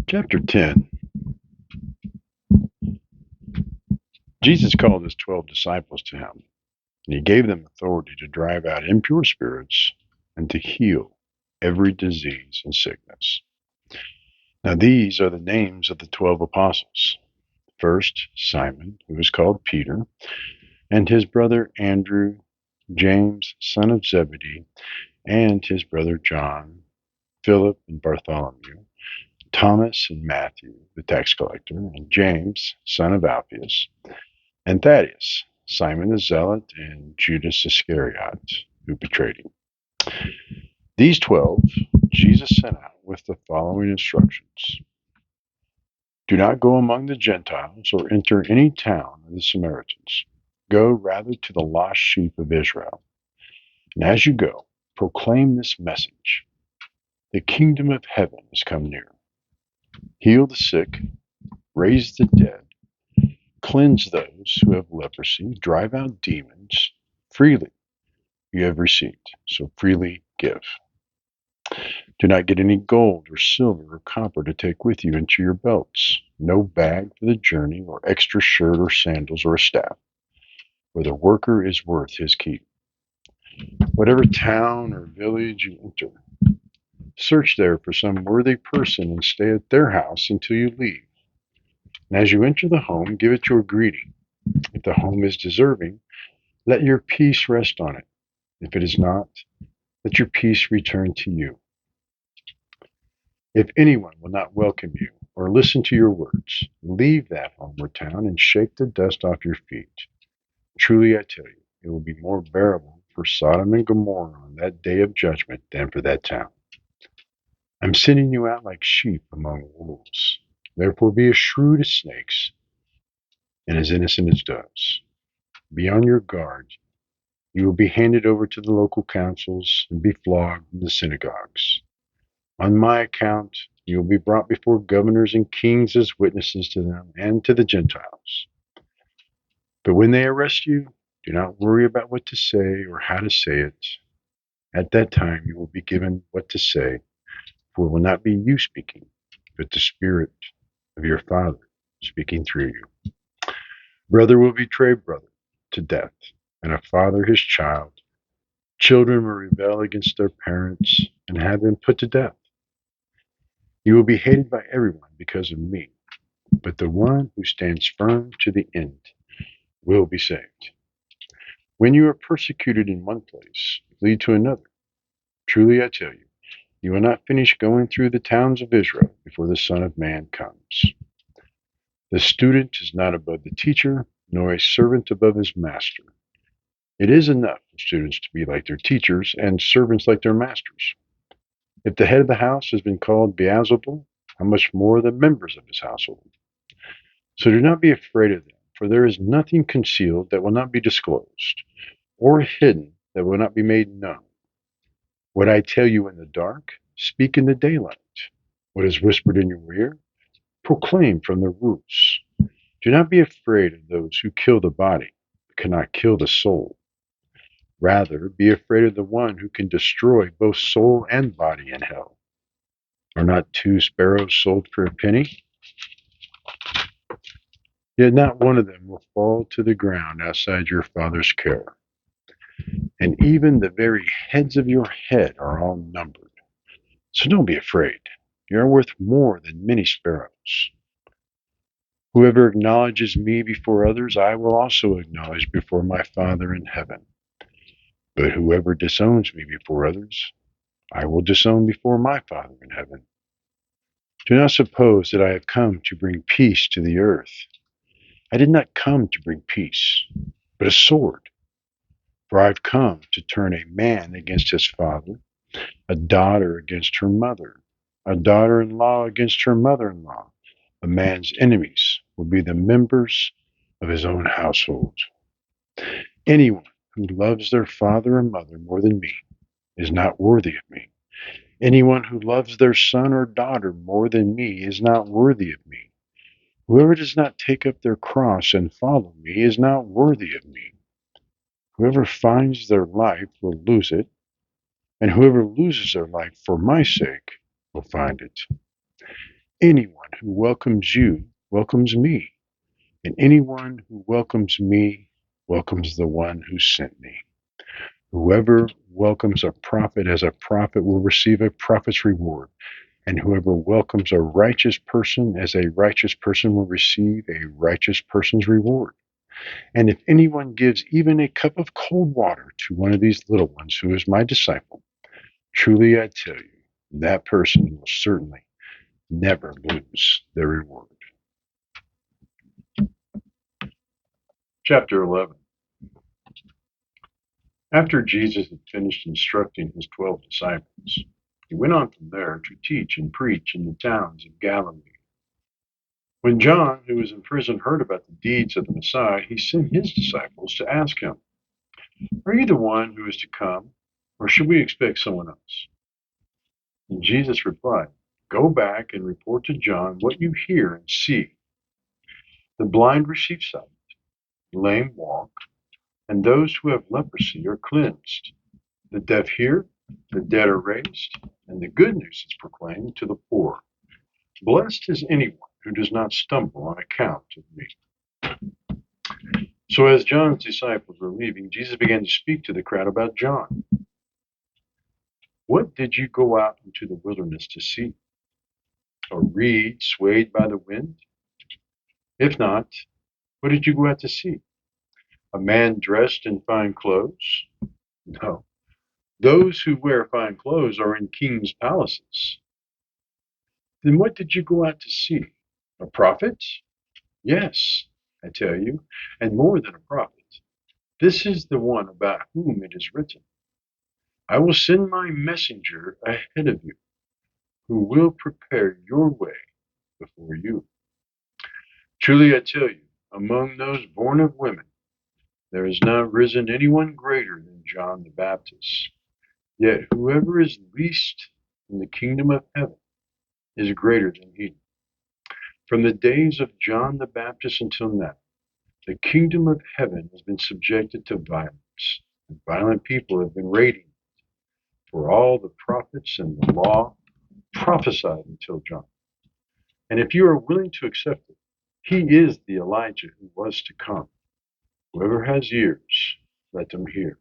Chapter 10. Jesus called his 12 disciples to him, and he gave them authority to drive out impure spirits and to heal every disease and sickness. Now these are the names of the 12 apostles. First, Simon, who is called Peter, and his brother Andrew, James, son of Zebedee, and his brother John, Philip and Bartholomew, Thomas and Matthew, the tax collector, and James, son of Alphaeus, and Thaddeus, Simon the Zealot, and Judas Iscariot, who betrayed him. These 12 Jesus sent out with the following instructions. Do not go among the Gentiles or enter any town of the Samaritans. Go rather to the lost sheep of Israel. And as you go, proclaim this message. The kingdom of heaven has come near. Heal the sick, raise the dead, cleanse those who have leprosy, drive out demons. Freely you have received, so freely give. Do not get any gold or silver or copper to take with you into your belts, no bag for the journey, or extra shirt or sandals or a staff, for the worker is worth his keep. Whatever town or village you enter, search there for some worthy person and stay at their house until you leave. And as you enter the home, give it your greeting. If the home is deserving, let your peace rest on it. If it is not, let your peace return to you. If anyone will not welcome you or listen to your words, leave that home or town and shake the dust off your feet. Truly I tell you, it will be more bearable for Sodom and Gomorrah on that day of judgment than for that town. I'm sending you out like sheep among wolves. Therefore be as shrewd as snakes and as innocent as doves. Be on your guard. You will be handed over to the local councils and be flogged in the synagogues. On my account, you will be brought before governors and kings as witnesses to them and to the Gentiles. But when they arrest you, do not worry about what to say or how to say it. At that time, you will be given what to say, for it will not be you speaking, but the Spirit of your Father speaking through you. Brother will betray brother to death, and a father his child. Children will rebel against their parents and have them put to death. You will be hated by everyone because of me, but the one who stands firm to the end will be saved. When you are persecuted in one place, flee to another. Truly I tell you, you will not finish going through the towns of Israel before the Son of Man comes. The student is not above the teacher, nor a servant above his master. It is enough for students to be like their teachers and servants like their masters. If the head of the house has been called Beelzebul, how much more the members of his household? So do not be afraid of them, for there is nothing concealed that will not be disclosed, or hidden that will not be made known. What I tell you in the dark, speak in the daylight. What is whispered in your ear, proclaim from the roofs. Do not be afraid of those who kill the body, but cannot kill the soul. Rather, be afraid of the one who can destroy both soul and body in hell. Are not 2 sparrows sold for a penny? Yet not one of them will fall to the ground outside your Father's care. And even the very heads of your head are all numbered. So don't be afraid. You are worth more than many sparrows. Whoever acknowledges me before others, I will also acknowledge before my Father in heaven. But whoever disowns me before others, I will disown before my Father in heaven. Do not suppose that I have come to bring peace to the earth. I did not come to bring peace, but a sword. For I have come to turn a man against his father, a daughter against her mother, a daughter-in-law against her mother-in-law. A man's enemies will be the members of his own household. Anyone who loves their father or mother more than me is not worthy of me. Anyone who loves their son or daughter more than me is not worthy of me. Whoever does not take up their cross and follow me is not worthy of me. Whoever finds their life will lose it, and whoever loses their life for my sake will find it. Anyone who welcomes you welcomes me, and anyone who welcomes me welcomes the one who sent me. Whoever welcomes a prophet as a prophet will receive a prophet's reward, and whoever welcomes a righteous person as a righteous person will receive a righteous person's reward. And if anyone gives even a cup of cold water to one of these little ones who is my disciple, truly I tell you, that person will certainly never lose their reward. Chapter 11. After Jesus had finished instructing his 12 disciples, he went on from there to teach and preach in the towns of Galilee. When John, who was in prison, heard about the deeds of the Messiah, he sent his disciples to ask him, "Are you the one who is to come, or should we expect someone else?" And Jesus replied, "Go back and report to John what you hear and see. The blind receive sight, the lame walk, and those who have leprosy are cleansed. The deaf hear, the dead are raised, and the good news is proclaimed to the poor. Blessed is anyone who does not stumble on account of me." So as John's disciples were leaving, Jesus began to speak to the crowd about John. "What did you go out into the wilderness to see? A reed swayed by the wind? If not, what did you go out to see? A man dressed in fine clothes? No. Those who wear fine clothes are in kings' palaces. Then what did you go out to see? A prophet? Yes, I tell you, and more than a prophet. This is the one about whom it is written, 'I will send my messenger ahead of you, who will prepare your way before you.' Truly I tell you, among those born of women, there has not risen anyone greater than John the Baptist. Yet whoever is least in the kingdom of heaven is greater than he. From the days of John the Baptist until now, the kingdom of heaven has been subjected to violence, and violent people have been raiding it. For all the prophets and the law prophesied until John. And if you are willing to accept it, he is the Elijah who was to come. Whoever has ears, let them hear.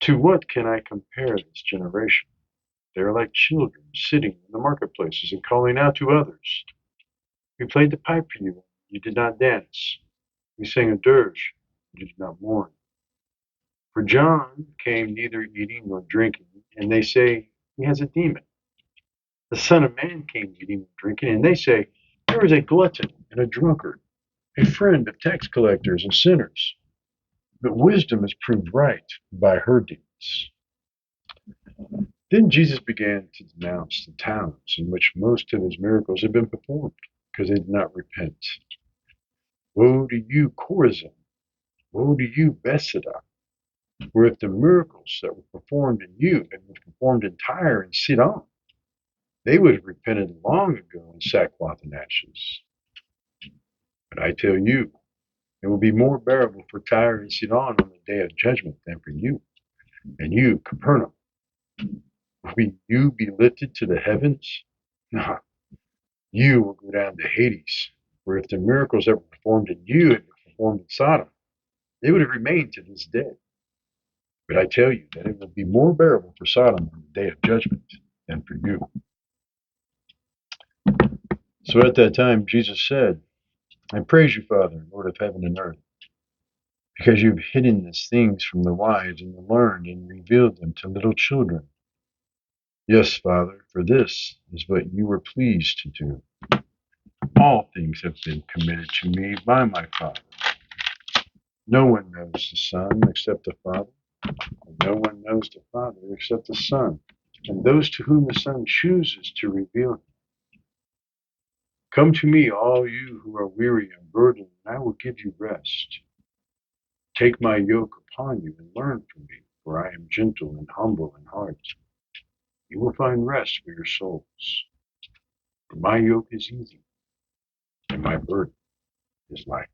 To what can I compare this generation? They are like children sitting in the marketplaces and calling out to others. We played the pipe for you, you did not dance. We sang a dirge, you did not mourn. For John came neither eating nor drinking, and they say he has a demon. The Son of Man came eating and drinking, and they say, here is a glutton and a drunkard, a friend of tax collectors and sinners. But wisdom is proved right by her deeds. Then Jesus began to denounce the towns in which most of his miracles had been performed, because they did not repent. Woe to you, Chorazin! Woe to you, Bethsaida! For if the miracles that were performed in you had been performed in Tyre and Sidon, they would have repented long ago in sackcloth and ashes. But I tell you, it will be more bearable for Tyre and Sidon on the day of judgment than for you. And you, Capernaum, will you be lifted to the heavens? No, you will go down to Hades. For if the miracles that were performed in you had been performed in Sodom, they would have remained to this day. But I tell you that it will be more bearable for Sodom on the day of judgment than for you. So at that time, Jesus said, I praise you, Father, Lord of heaven and earth, because you've hidden these things from the wise and the learned and revealed them to little children. Yes, Father, for this is what you were pleased to do. All things have been committed to me by my Father. No one knows the Son except the Father, and no one knows the Father except the Son, and those to whom the Son chooses to reveal him. Come to me, all you who are weary and burdened, and I will give you rest. Take my yoke upon you and learn from me, for I am gentle and humble in heart. You will find rest for your souls. For my yoke is easy, and my burden is light.